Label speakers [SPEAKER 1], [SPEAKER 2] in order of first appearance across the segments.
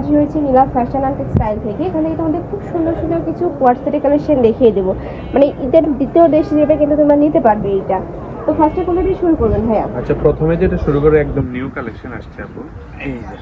[SPEAKER 1] হাজির হয়েছি নীলা fashion and textile থেকে। এখানে তোমাদের খুব সুন্দর সুন্দর কিছু কোয়ার্সেট কালেকশন দেখিয়ে দেবো, মানে ঈদের দ্বিতীয় দেশ হিসেবে কিন্তু তোমরা নিতে পারবে এইটা। তো ফার্স্টে কোনটা দিয়ে শুরু করবেন ভাইয়া?
[SPEAKER 2] আচ্ছা, প্রথমে যেটা শুরু করে একদম নিউ কালেকশন আসছে আপু, এই যে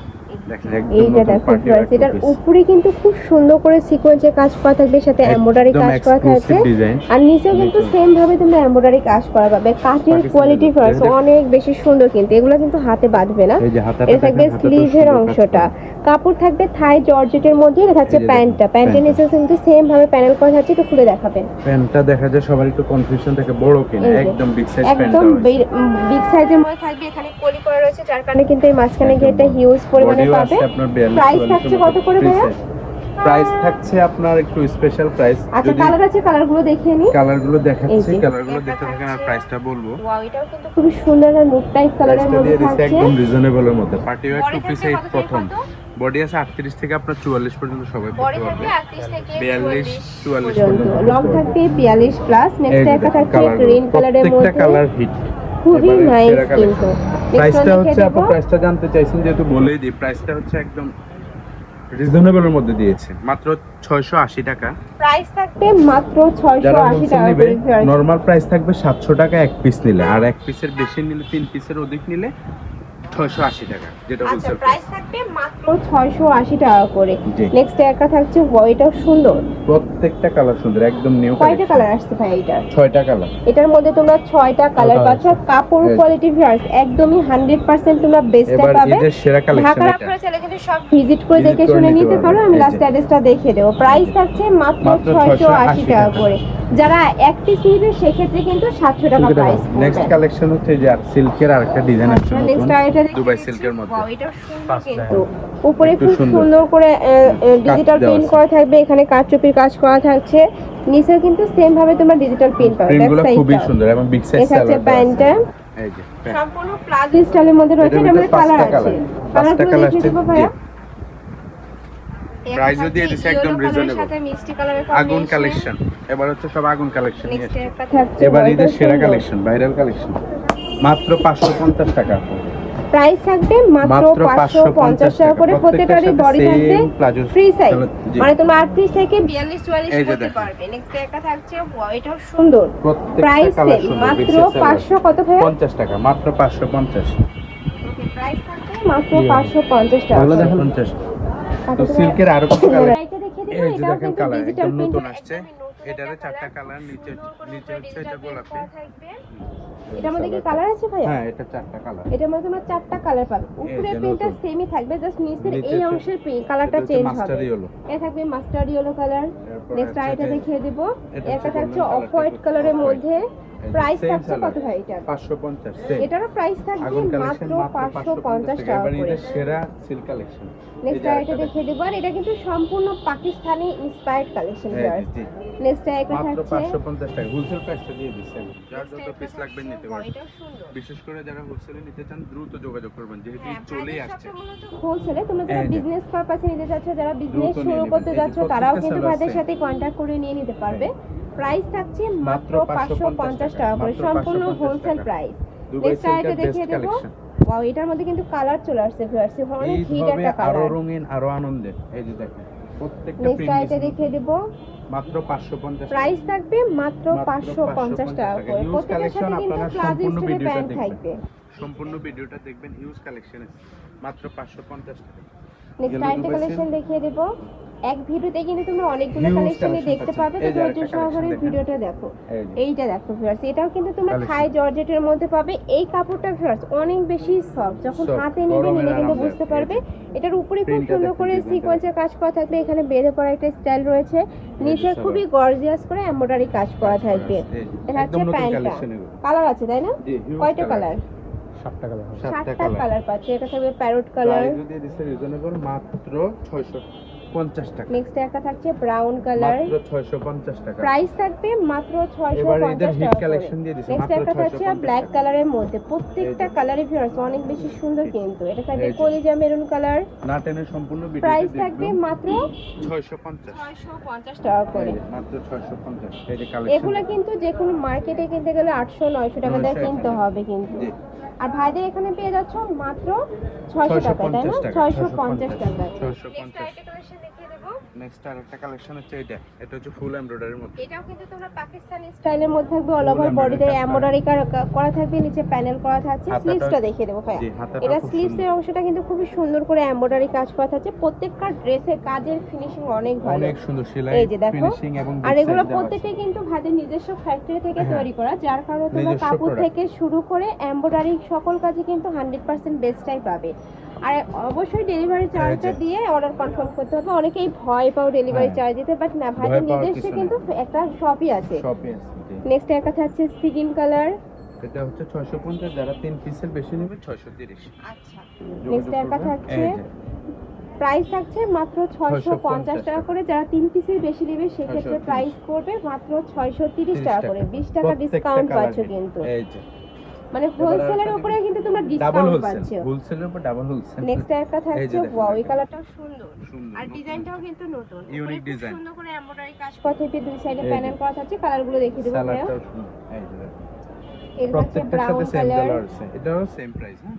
[SPEAKER 2] দেখেন একদম
[SPEAKER 1] এইটা
[SPEAKER 2] নতুন
[SPEAKER 1] দেখো
[SPEAKER 2] পার্টি ওয়্যার
[SPEAKER 1] ফ্রেন্ডস, এটার
[SPEAKER 2] পিস,
[SPEAKER 1] উপরে কিন্তু খুব সুন্দর করে সিকোয়েন্সের কাজ করা থাকবে, সাথে এমব্রয়ডারি
[SPEAKER 2] একদম
[SPEAKER 1] কাজ করা থাকবে।
[SPEAKER 2] Exclusive design.
[SPEAKER 1] আর নিচেও কিন্তু সেম ভাবে তোমরা এমব্রয়ডারি কাজ করা পাবে। কাঠের
[SPEAKER 2] পাকিস্তানি
[SPEAKER 1] কোয়ালিটি ফ্রেন্ডস
[SPEAKER 2] দেখেন।
[SPEAKER 1] অনেক বেশি সুন্দর, কিন্তু এগুলো কিন্তু হাতে বাঁধবে না।
[SPEAKER 2] এই যে হাতাটা
[SPEAKER 1] এটা থাকবে
[SPEAKER 2] দেখেন, হাতাটা
[SPEAKER 1] স্লিভের
[SPEAKER 2] সুন্দর কাজ
[SPEAKER 1] অংশটা,
[SPEAKER 2] করা।
[SPEAKER 1] কাপড় থাকবে থাই জর্জেটের মধ্যে। এটা থাকছে
[SPEAKER 2] এই যে
[SPEAKER 1] প্যান্টটা,
[SPEAKER 2] দেখেন,
[SPEAKER 1] প্যান্টের নিচে কিন্তু সেম ভাবে প্যানেল করা থাকছে। একটু খুলে দেখাবেন।
[SPEAKER 2] প্যান্টটা দেখা যায় সবার একটু কনফিউশন থাকে, বড় কিনা,
[SPEAKER 1] এই যে,
[SPEAKER 2] একদম বিগ সাইজ
[SPEAKER 1] একদম
[SPEAKER 2] প্যান্টটা
[SPEAKER 1] বিগ সাইজের মধ্যে থাকবে। এখানে কলি করা রয়েছে, যার কারণে কিন্তু এই মাঝখানে
[SPEAKER 2] একদম
[SPEAKER 1] গিয়ে হিউজ পরিমাণে
[SPEAKER 2] বডিও
[SPEAKER 1] পাবে।
[SPEAKER 2] আছে আপনার 42
[SPEAKER 1] প্রাইস থাকছে কত করে ভাইয়া?
[SPEAKER 2] প্রাইস থাকছে আপনার একটু স্পেশাল প্রাইস।
[SPEAKER 1] আচ্ছা, কালার আছে, কালারগুলো দেখিয়ে নিই।
[SPEAKER 2] কালারগুলো
[SPEAKER 1] এই
[SPEAKER 2] দেখাচ্ছি,
[SPEAKER 1] যে,
[SPEAKER 2] কালারগুলো
[SPEAKER 1] এটা
[SPEAKER 2] দেখতে থাকেন আর
[SPEAKER 1] থাকছে-
[SPEAKER 2] প্রাইসটা বলবো।
[SPEAKER 1] ওয়াও, এটাও কিন্তু খুবই সুন্দর আর নুট টাইপ কালারের
[SPEAKER 2] প্রাইসটা
[SPEAKER 1] মধ্যে
[SPEAKER 2] দিয়ে দিচ্ছে
[SPEAKER 1] থাকছে।
[SPEAKER 2] একদম রিজনেবলের মধ্যে। Party wear
[SPEAKER 1] body
[SPEAKER 2] two piece
[SPEAKER 1] থাকবে
[SPEAKER 2] এই
[SPEAKER 1] কত থেকে
[SPEAKER 2] প্রথম।
[SPEAKER 1] কত?
[SPEAKER 2] বডি আছে 38 থেকে আপনার 44 পর্যন্ত সবাই
[SPEAKER 1] বডি
[SPEAKER 2] পড়তে
[SPEAKER 1] থাকবে
[SPEAKER 2] পারবে।
[SPEAKER 1] 38 থেকে
[SPEAKER 2] 42 44
[SPEAKER 1] পর্যন্ত।
[SPEAKER 2] পর্যন্ত
[SPEAKER 1] লং থাকবে 42 প্লাস। নেক্সট একটা থাকছে গ্রিন কালারের
[SPEAKER 2] প্রত্যেকটা
[SPEAKER 1] মধ্যে,
[SPEAKER 2] কালার হিট,
[SPEAKER 1] খুবই
[SPEAKER 2] এবারে
[SPEAKER 1] নাইস
[SPEAKER 2] সেরা
[SPEAKER 1] কিন্তু।
[SPEAKER 2] কালেকশন। প্রাইসটা হচ্ছে আপু, প্রাইসটা জানতে চাইছেন যেহেতু বলেই দিই, প্রাইসটা হচ্ছে একদম রিজনেবলের মধ্যে দিয়েছে, মাত্র 680 টাকা।
[SPEAKER 1] প্রাইস থাকবে মাত্র
[SPEAKER 2] যারা
[SPEAKER 1] 680
[SPEAKER 2] হোলসেল
[SPEAKER 1] টাকা
[SPEAKER 2] নেবে
[SPEAKER 1] করে।
[SPEAKER 2] নরমাল প্রাইস থাকবে 700 টাকা এক পিস নিলে, আর এক পিসের বেশি নিলে 3 পিসের অধিক নিলে 680 টাকা, যেটা
[SPEAKER 1] আচ্ছা,
[SPEAKER 2] হোলসেল
[SPEAKER 1] প্রাইস থাকবে মাত্র 680 টাকা করে।
[SPEAKER 2] জি।
[SPEAKER 1] নেক্সট একটা থাকছে হোয়াইটও সুন্দর।
[SPEAKER 2] প্রত্যেকটা কালার সুন্দর, একদম নিউ
[SPEAKER 1] কয়টা কালার আসছে ভাই এটা?
[SPEAKER 2] 6টা কালার।
[SPEAKER 1] এটার মধ্যে তোমরা 6টা কালার
[SPEAKER 2] Colour
[SPEAKER 1] পাচ্ছ।
[SPEAKER 2] আছে।
[SPEAKER 1] কাপড়
[SPEAKER 2] এই যে।
[SPEAKER 1] কোয়ালিটি ভিউয়ার্স একদমই 100% তোমরা বেস্টটা
[SPEAKER 2] এবার
[SPEAKER 1] পাবে।
[SPEAKER 2] ঈদের সেরা কালেকশন
[SPEAKER 1] ঢাকার
[SPEAKER 2] এটা।
[SPEAKER 1] আপনারা চাইলে কিন্তু সব ভিজিট করে
[SPEAKER 2] Visit
[SPEAKER 1] দেখে
[SPEAKER 2] করে
[SPEAKER 1] শুনে
[SPEAKER 2] নিতে
[SPEAKER 1] নিতে পারো।
[SPEAKER 2] পারবেন।
[SPEAKER 1] আমি
[SPEAKER 2] এই
[SPEAKER 1] লাস্ট
[SPEAKER 2] যে।
[SPEAKER 1] অ্যাড্রেসটা দেখিয়ে দেবো। প্রাইস থাকছে মাত্র
[SPEAKER 2] মাত্র
[SPEAKER 1] 680 টাকা
[SPEAKER 2] 680
[SPEAKER 1] করে। যারা এক পিস নিবে সেক্ষেত্রে কিন্তু 700 টাকা প্রাইস
[SPEAKER 2] নেক্সট
[SPEAKER 1] পড়বে।
[SPEAKER 2] কালেকশন হচ্ছে যে আর সিল্কের আরেকটা ডিজাইন আছে
[SPEAKER 1] আচ্ছা,
[SPEAKER 2] নতুন,
[SPEAKER 1] নেক্সট আইটা
[SPEAKER 2] দুবাই সিল্কের মধ্যে।
[SPEAKER 1] ওয়াও, এটা সুন্দর
[SPEAKER 2] First
[SPEAKER 1] কিন্তু।
[SPEAKER 2] line।
[SPEAKER 1] উপরে
[SPEAKER 2] একটু
[SPEAKER 1] খুব
[SPEAKER 2] সুন্দর।
[SPEAKER 1] সুন্দর করে ডিজিটাল
[SPEAKER 2] দেওয়া
[SPEAKER 1] প্রিন্ট
[SPEAKER 2] আছে।
[SPEAKER 1] করা থাকবে, এখানে কারচুপির কাজ করা থাকছে। নিচেও কিন্তু সেম ভাবে তোমরা ডিজিটাল প্রিন্ট পাবে।
[SPEAKER 2] প্রিন্টগুলো
[SPEAKER 1] ব্যাক
[SPEAKER 2] খুবই
[SPEAKER 1] সাইডটা
[SPEAKER 2] সুন্দর এবং বিগ সাইজ
[SPEAKER 1] এটা হচ্ছে
[SPEAKER 2] সালোয়ার
[SPEAKER 1] প্যান্টটা,
[SPEAKER 2] এই যে প্যান্ট।
[SPEAKER 1] সম্পূর্ণ প্লাজো স্টাইলের মধ্যে রয়েছে।
[SPEAKER 2] এটার
[SPEAKER 1] এটার মধ্যে
[SPEAKER 2] ভিতরে
[SPEAKER 1] কালার
[SPEAKER 2] পাঁচটা
[SPEAKER 1] আছে।
[SPEAKER 2] পাঁচটা
[SPEAKER 1] কালারগুলো
[SPEAKER 2] কালার
[SPEAKER 1] দেখিয়ে
[SPEAKER 2] আছে।
[SPEAKER 1] দেবো ভাইয়া।
[SPEAKER 2] প্রাইসও দিয়ে দিছে একদম রিজনেবল।
[SPEAKER 1] সাথে মিষ্টি কালারের
[SPEAKER 2] আগুন কালেকশন, এবার হচ্ছে সব আগুন কালেকশন নিয়ে
[SPEAKER 1] নেক্সট
[SPEAKER 2] আসছে।
[SPEAKER 1] একটা থাকছে
[SPEAKER 2] এবার
[SPEAKER 1] white
[SPEAKER 2] ঈদের
[SPEAKER 1] ও
[SPEAKER 2] সেরা
[SPEAKER 1] সুন্দর।
[SPEAKER 2] কালেকশন, ভাইরাল কালেকশন, মাত্র 550 টাকা।
[SPEAKER 1] প্রাইস থাকবে মাত্র 550 টাকা করে। প্রত্যেকটারই বডি থাকবে ফ্রি সাইজ, মানে তোমরা 38 থেকে 42 44
[SPEAKER 2] এই যে
[SPEAKER 1] করতে
[SPEAKER 2] দেখেন।
[SPEAKER 1] পারবে। নেক্সট একটা থাকছে এটাও সুন্দর।
[SPEAKER 2] প্রত্যেকটা
[SPEAKER 1] প্রাইস
[SPEAKER 2] কালার সুন্দর,
[SPEAKER 1] মাত্র
[SPEAKER 2] big size
[SPEAKER 1] 500 কত ভাইয়া?
[SPEAKER 2] 50 টাকা, মাত্র 550।
[SPEAKER 1] ওকে, প্রাইস থাকবে মাত্র 550 টাকা
[SPEAKER 2] ভালো
[SPEAKER 1] করে।
[SPEAKER 2] দেখেন 50। তো সিল্কের আরো কিছু কালার,
[SPEAKER 1] এটা দেখিয়ে দেবো।
[SPEAKER 2] এই যে
[SPEAKER 1] এটাও
[SPEAKER 2] দেখেন
[SPEAKER 1] কিন্তু
[SPEAKER 2] কালার
[SPEAKER 1] ডিজিটাল
[SPEAKER 2] একদম নতুন
[SPEAKER 1] প্রিন্টের
[SPEAKER 2] আসছে। এটারে 4টা কালার, নিচে নিচে হচ্ছে এটা গোলাপি।
[SPEAKER 1] এটার মধ্যে কি কালার আছে ভাইয়া?
[SPEAKER 2] হ্যাঁ, এটা 4টা কালার।
[SPEAKER 1] এটার মধ্যে তোমরা 4টা কালার পাবে। উপরের
[SPEAKER 2] যে
[SPEAKER 1] প্রিন্টটা
[SPEAKER 2] নতুন।
[SPEAKER 1] সেমই থাকবে, জাস্ট নিচের
[SPEAKER 2] নিচে
[SPEAKER 1] এই
[SPEAKER 2] হচ্ছে-
[SPEAKER 1] অংশের কালারটা
[SPEAKER 2] এটা হচ্ছে
[SPEAKER 1] চেঞ্জ
[SPEAKER 2] মাস্টার
[SPEAKER 1] হবে।
[SPEAKER 2] ইয়েলো।
[SPEAKER 1] এটা থাকবে মাস্টার্ড ইয়েলো কালার।
[SPEAKER 2] এরপর
[SPEAKER 1] নেক্সট
[SPEAKER 2] আছে
[SPEAKER 1] আইটা
[SPEAKER 2] যে-
[SPEAKER 1] দেখিয়ে দেব।
[SPEAKER 2] এটা
[SPEAKER 1] এটা
[SPEAKER 2] হচ্ছে
[SPEAKER 1] থাকছে
[SPEAKER 2] golden
[SPEAKER 1] অফ হোয়াইট
[SPEAKER 2] colour
[SPEAKER 1] কালারের
[SPEAKER 2] off-white।
[SPEAKER 1] মধ্যে।
[SPEAKER 2] এই যে
[SPEAKER 1] প্রাইস
[SPEAKER 2] same
[SPEAKER 1] থাকছে
[SPEAKER 2] salad,
[SPEAKER 1] কত ভাই এটা?
[SPEAKER 2] 550 সেম।
[SPEAKER 1] এটারও প্রাইস থাকবে
[SPEAKER 2] আগুন কালেকশন
[SPEAKER 1] মাত্র 550 টাকা
[SPEAKER 2] এবার
[SPEAKER 1] করে।
[SPEAKER 2] ঈদের সেরা সিল্ক কালেকশন।
[SPEAKER 1] নেক্সট আইটা দেখিয়ে দেব। আর এটা কিন্তু সম্পূর্ণ পাকিস্তানি ইন্সপায়ার্ড কালেকশন। নেক্সট আইটা
[SPEAKER 2] মাত্র
[SPEAKER 1] থাকছে
[SPEAKER 2] 550 টাকা, হোলসেল প্রাইসটা দিয়ে দিচ্ছেন। যার যত পিস লাগবে নিতে পারবেন।
[SPEAKER 1] এটাও সুন্দর।
[SPEAKER 2] বিশেষ করে যারা হোলসেলে নিতে চান দ্রুত যোগাযোগ করবেন, যেহেতু ঈদ চলেই আসছে।
[SPEAKER 1] হোলসেলে তোমরা যারা
[SPEAKER 2] এই যে।
[SPEAKER 1] বিজনেস পারপাসে নিতে যাচ্ছ, যারা বিজনেস
[SPEAKER 2] দ্রুত নিয়ে
[SPEAKER 1] শুরু
[SPEAKER 2] নেবেন।
[SPEAKER 1] করতে
[SPEAKER 2] এই যে
[SPEAKER 1] যাচ্ছ,
[SPEAKER 2] প্রত্যেকটা
[SPEAKER 1] তারাও কিন্তু
[SPEAKER 2] salad
[SPEAKER 1] ভাইদের
[SPEAKER 2] same।
[SPEAKER 1] সাথে কন্ট্যাক্ট করে নিয়ে নিতে পারবে। প্রাইস থাকছে মাত্র
[SPEAKER 2] মাত্র
[SPEAKER 1] 550 টাকা করে,
[SPEAKER 2] মাত্র
[SPEAKER 1] সম্পূর্ণ
[SPEAKER 2] 550
[SPEAKER 1] হোলসেল
[SPEAKER 2] টাকা।
[SPEAKER 1] প্রাইস।
[SPEAKER 2] দুবাই
[SPEAKER 1] নেক্সট আইটা
[SPEAKER 2] সিল্কের
[SPEAKER 1] দেখিয়ে
[SPEAKER 2] বেস্ট
[SPEAKER 1] দেবো।
[SPEAKER 2] কালেকশন।
[SPEAKER 1] ওয়াও, এটার মধ্যে কিন্তু কালার চলে আসছে ভিউয়ার্স, অনেক
[SPEAKER 2] ঈদ
[SPEAKER 1] হিট
[SPEAKER 2] হবে
[SPEAKER 1] একটা
[SPEAKER 2] আরো
[SPEAKER 1] কালার।
[SPEAKER 2] রঙিন, আরো আনন্দের। এই যে দেখেন প্রত্যেকটা
[SPEAKER 1] নেক্সট আইটা
[SPEAKER 2] প্রিন্ট
[SPEAKER 1] দেখিয়ে দেবো।
[SPEAKER 2] মাত্র 550 টাকা।
[SPEAKER 1] প্রাইস থাকবে মাত্র 550 টাকা করে।
[SPEAKER 2] হিউজ
[SPEAKER 1] প্রত্যেকটার
[SPEAKER 2] কালেকশন,
[SPEAKER 1] সাথে কিন্তু
[SPEAKER 2] আপনারা
[SPEAKER 1] প্লাজো
[SPEAKER 2] সম্পূর্ণ
[SPEAKER 1] স্টাইলের
[SPEAKER 2] ভিডিওটা
[SPEAKER 1] প্যান্ট
[SPEAKER 2] দেখবেন।
[SPEAKER 1] থাকবে।
[SPEAKER 2] সম্পূর্ণ ভিডিওটা দেখবেন, হিউজ কালেকশন আছে, মাত্র 550 টাকা।
[SPEAKER 1] নেক্সট
[SPEAKER 2] Yellow
[SPEAKER 1] আরেকটা
[SPEAKER 2] Dubai
[SPEAKER 1] কালেকশন
[SPEAKER 2] silk।
[SPEAKER 1] দেখিয়ে দেবো। এক ভিডিওতে কিন্তু তোমরা অনেকগুলো
[SPEAKER 2] Huge
[SPEAKER 1] কালেকশনই
[SPEAKER 2] collection
[SPEAKER 1] দেখতে
[SPEAKER 2] পাচ্ছেন।
[SPEAKER 1] পাবে, তো
[SPEAKER 2] এই যে
[SPEAKER 1] ধৈর্য
[SPEAKER 2] আরেকটা
[SPEAKER 1] সহকারে
[SPEAKER 2] collection দেখেন।
[SPEAKER 1] ভিডিওটা দেখো।
[SPEAKER 2] এই যে।
[SPEAKER 1] এইটা দেখো ভিউয়ার্স, এটাও কিন্তু তোমরা
[SPEAKER 2] Collection।
[SPEAKER 1] থাই জর্জেটের মধ্যে পাবে। এই কাপড়টা ভিউয়ার্স অনেক বেশি সফট, যখন
[SPEAKER 2] Soft,
[SPEAKER 1] হাতে নেবে
[SPEAKER 2] গরমের
[SPEAKER 1] নিলে কিন্তু
[SPEAKER 2] আরামদায়ক।
[SPEAKER 1] বুঝতে পারবে। এটার উপরে খুব
[SPEAKER 2] Print টা
[SPEAKER 1] সুন্দর
[SPEAKER 2] দেখেন,
[SPEAKER 1] করে
[SPEAKER 2] design টা
[SPEAKER 1] সিকোয়েন্সের কাজ করা থাকবে, এখানে বেঁধে পড়া একটা স্টাইল রয়েছে। নিচে
[SPEAKER 2] সালোয়ার।
[SPEAKER 1] খুবই গর্জিয়াস করে এমব্রয়ডারি কাজ করা থাকবে।
[SPEAKER 2] এই যে,
[SPEAKER 1] এটা হচ্ছে
[SPEAKER 2] একদম নতুন
[SPEAKER 1] প্যান্টটা।
[SPEAKER 2] collection এগুলো।
[SPEAKER 1] কালার আছে তাই না?
[SPEAKER 2] জি, huge
[SPEAKER 1] কয়টা
[SPEAKER 2] colour
[SPEAKER 1] কালার?
[SPEAKER 2] আছে। 7টা কালার।
[SPEAKER 1] 7টা কালার পাচ্ছে। এটা থাকবে প্যারট কালার।
[SPEAKER 2] প্রাইস যদি দিছে রিজনেবল, মাত্র 600 50 টাকা।
[SPEAKER 1] নেক্সট একটা থাকছে ব্রাউন কালার,
[SPEAKER 2] মাত্র 650 টাকা।
[SPEAKER 1] প্রাইস থাকবে মাত্র
[SPEAKER 2] এবার এদের
[SPEAKER 1] 650
[SPEAKER 2] হিট
[SPEAKER 1] টাকা।
[SPEAKER 2] কালেকশন দিয়ে দিছে
[SPEAKER 1] নেক্সট
[SPEAKER 2] মাত্র
[SPEAKER 1] একটা থাকছে
[SPEAKER 2] 650
[SPEAKER 1] ব্ল্যাক
[SPEAKER 2] টাকা।
[SPEAKER 1] কালারের মধ্যে, প্রত্যেকটা
[SPEAKER 2] এই যে।
[SPEAKER 1] কালারই ভিউয়ার্স অনেক বেশি সুন্দর কিন্তু। এটা থাকবে
[SPEAKER 2] এই যে।
[SPEAKER 1] কলিজা মেরুন কালার,
[SPEAKER 2] না টেনে সম্পূর্ণ
[SPEAKER 1] প্রাইস
[SPEAKER 2] ভিডিওতে
[SPEAKER 1] থাকবে
[SPEAKER 2] দেখবেন
[SPEAKER 1] মাত্র
[SPEAKER 2] 650
[SPEAKER 1] 650 টাকা করে।
[SPEAKER 2] এই যে, মাত্র 650। এই যে কালেকশন
[SPEAKER 1] এগুলো কিন্তু যে কোনো মার্কেটে কিনতে গেলে 800-900 টাকা দিয়ে
[SPEAKER 2] 900
[SPEAKER 1] কিনতে হবে কিন্তু।
[SPEAKER 2] জি।
[SPEAKER 1] আর ভাইদের এখানে পেয়ে যাচ্ছ মাত্র 600 টাকা, তাই না? 650 টাকায়।
[SPEAKER 2] 650। নেক্সট আরেকটা কালেকশন হচ্ছে এটা হচ্ছে ফুল এমব্রয়ডারির মধ্যে।
[SPEAKER 1] এটাও কিন্তু তোমরা পাকিস্তানি স্টাইলের মধ্যে থাকবে, অল ওভার
[SPEAKER 2] Full
[SPEAKER 1] বডিতে
[SPEAKER 2] embroidery
[SPEAKER 1] এমব্রয়ডারি করা থাকবে, নিচে প্যানেল করা থাকছে।
[SPEAKER 2] হাতাটা-
[SPEAKER 1] স্লিভসটা দেখিয়ে দেবো ভাই।
[SPEAKER 2] জি, হাতাটাও
[SPEAKER 1] এটা
[SPEAKER 2] খুব
[SPEAKER 1] স্লিভসের
[SPEAKER 2] সুন্দর।
[SPEAKER 1] অংশটা কিন্তু খুবই সুন্দর করে এমব্রয়ডারি কাজ করা থাকছে। প্রত্যেকটা ড্রেসের কাজের ফিনিশিং অনেক ভালো,
[SPEAKER 2] অনেক সুন্দর সেলাই
[SPEAKER 1] এই যে দেখো।
[SPEAKER 2] ফিনিশিং এবং
[SPEAKER 1] আর
[SPEAKER 2] big
[SPEAKER 1] এগুলো
[SPEAKER 2] size দেওয়া আছে।
[SPEAKER 1] প্রত্যেকটাই কিন্তু ভাইদের নিজস্ব ফ্যাক্টরি থেকে
[SPEAKER 2] হ্যাঁ।
[SPEAKER 1] তৈরি করা, যার কারণে তোমার
[SPEAKER 2] নিজস্ব
[SPEAKER 1] কাপড়
[SPEAKER 2] product।
[SPEAKER 1] থেকে শুরু করে এমব্রয়ডারি সকল কাজে কিন্তু 100% বেস্টটাই পাবে। আর অবশ্যই ডেলিভারি চার্জটা
[SPEAKER 2] যে।
[SPEAKER 1] দিয়ে অর্ডার কনফার্ম করতে হবে। অনেকেই ভয় পাও ডেলিভারি
[SPEAKER 2] হ্যাঁ।
[SPEAKER 1] চার্জ দিতে, বাট না, ভাইদের
[SPEAKER 2] ভয় পাওয়ার
[SPEAKER 1] নিজস্ব
[SPEAKER 2] কিছু
[SPEAKER 1] কিন্তু একটা শপই আছে।
[SPEAKER 2] শপে আছে জি।
[SPEAKER 1] নেক্সট একটা থাকছে সিগিন কালার।
[SPEAKER 2] এটা হচ্ছে 650, যারা 3 পিসের বেশি নেবে 630।
[SPEAKER 1] আচ্ছা, নেক্সট একটা থাকছে,
[SPEAKER 2] এই যে,
[SPEAKER 1] প্রাইস থাকছে মাত্র 650 টাকা করে। যারা 3 পিসের বেশি নেবে সেক্ষেত্রে
[SPEAKER 2] 630
[SPEAKER 1] প্রাইস পড়বে মাত্র 630
[SPEAKER 2] 30
[SPEAKER 1] টাকা করে। 20 টাকা
[SPEAKER 2] প্রত্যেকটা
[SPEAKER 1] ডিসকাউন্ট
[SPEAKER 2] colour
[SPEAKER 1] পাচ্ছ
[SPEAKER 2] নেই।
[SPEAKER 1] কিন্তু,
[SPEAKER 2] এই যে
[SPEAKER 1] মানে হোলসেলের উপরে কিন্তু তোমরা
[SPEAKER 2] ডাবল
[SPEAKER 1] ডিসকাউন্ট
[SPEAKER 2] হোলসেল,
[SPEAKER 1] পাচ্ছ।
[SPEAKER 2] হোলসেলের উপর ডাবল হোলসেল।
[SPEAKER 1] নেক্সট একটা
[SPEAKER 2] এই
[SPEAKER 1] থাকছে,
[SPEAKER 2] যে দেখুন
[SPEAKER 1] ওয়াও, এই
[SPEAKER 2] এটা।
[SPEAKER 1] কালারটাও সুন্দর।
[SPEAKER 2] সুন্দর,
[SPEAKER 1] আর
[SPEAKER 2] নতুন।
[SPEAKER 1] ডিজাইনটাও কিন্তু নতুন,
[SPEAKER 2] Unique
[SPEAKER 1] খুব
[SPEAKER 2] design।
[SPEAKER 1] সুন্দর করে এমব্রয়ডারি কাজ করা থাকবে, দুই সাইডে
[SPEAKER 2] এই যে।
[SPEAKER 1] প্যানেল করা থাকছে। কালারগুলো দেখিয়ে দেবো ভাইয়া।
[SPEAKER 2] সালাডটাও সুন্দর। এই যে দেখুন।
[SPEAKER 1] এর থাকছে
[SPEAKER 2] প্রত্যেকটার
[SPEAKER 1] ব্রাউন
[SPEAKER 2] সাথে সেম
[SPEAKER 1] কালার,
[SPEAKER 2] কালার আছে। এটাও সেম প্রাইস, হ্যাঁ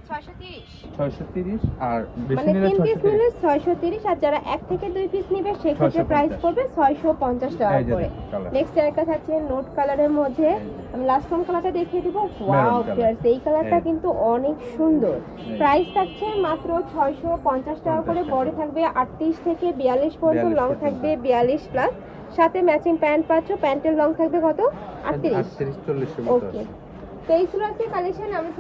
[SPEAKER 1] 630।
[SPEAKER 2] 630। আর বেশি
[SPEAKER 1] মানে
[SPEAKER 2] নিলে
[SPEAKER 1] 3 পিস
[SPEAKER 2] 630।
[SPEAKER 1] নিলে 630, আর যারা 1 থেকে 2 পিস নিবে সেক্ষেত্রে
[SPEAKER 2] 650
[SPEAKER 1] প্রাইস পড়বে 650 টাকা
[SPEAKER 2] এই যে
[SPEAKER 1] করে।
[SPEAKER 2] দেখুন কালার।
[SPEAKER 1] নেক্সট একটা থাকছে নোট কালারের মধ্যে, আমি লাস্ট ওয়ান কালারটা দেখিয়ে দিব। Wow
[SPEAKER 2] colour।
[SPEAKER 1] ফিয়ার্স, এই কালারটা
[SPEAKER 2] এই।
[SPEAKER 1] কিন্তু অনেক সুন্দর।
[SPEAKER 2] এই।
[SPEAKER 1] প্রাইস থাকছে মাত্র 650 টাকা করে।
[SPEAKER 2] 50
[SPEAKER 1] বডি থাকবে 38 থেকে 42 পর্যন্ত,
[SPEAKER 2] 42
[SPEAKER 1] লং
[SPEAKER 2] পর্যন্ত।
[SPEAKER 1] থাকবে 42 প্লাস, সাথে ম্যাচিং প্যান্ট পাচ্ছ। প্যান্টের লং থাকবে কত? 38।
[SPEAKER 2] 38 40 এর মতো
[SPEAKER 1] ওকে,
[SPEAKER 2] আছে।
[SPEAKER 1] তো এই ছিল আজকে কালেকশন। আমি